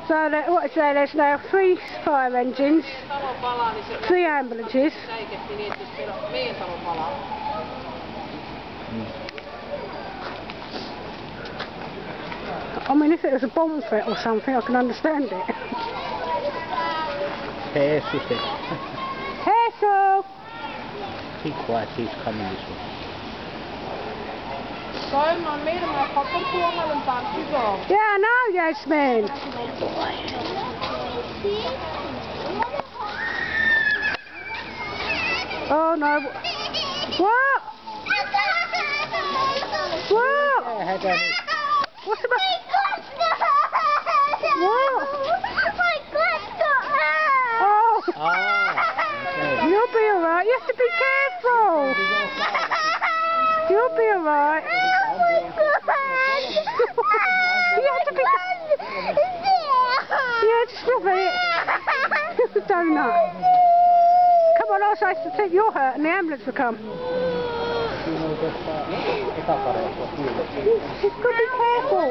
So, what I say, there's now 3 fire engines, 3 ambulances. I mean, if it was a bomb threat or something, I can understand it. Jesus. Jesus! Keep quiet, he's coming this way. Yeah, I know, Yasmin. Oh no. What? What? What's the matter? What? Oh. Okay. You'll be alright. You have to be careful. You'll be alright. You have to be. Yeah, just stop it. Donut. Come on, I was supposed to think you're hurt and the ambulance will come. You've got to be careful.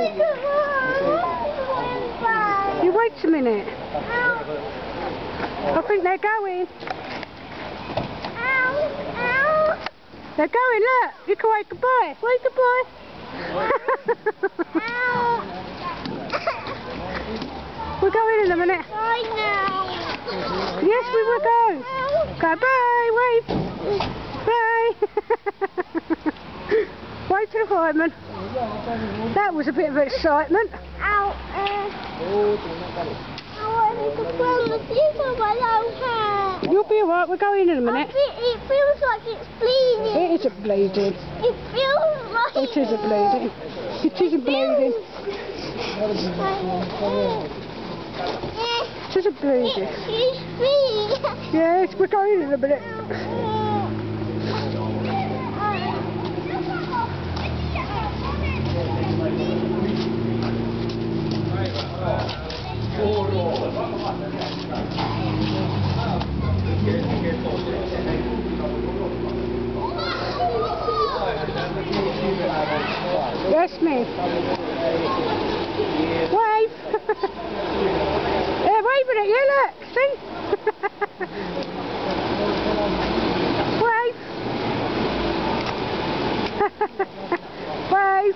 You wait a minute. I think they're going. They're going, look. You can wave goodbye. Wave goodbye. We're going in a minute. Yes, we will go. Go, bye, wave. Bye. Wave to the fireman. That was a bit of excitement. You'll be alright, we're going in a minute. It feels like it's bleeding. It isn't bleeding. It feels like... It isn't bleeding. It isn't bleeding. It isn't bleeding. It's bleeding. Yes, we're going in a minute. Yes, me. Wave. Yeah, waving at you, look. See? Wave. Wave.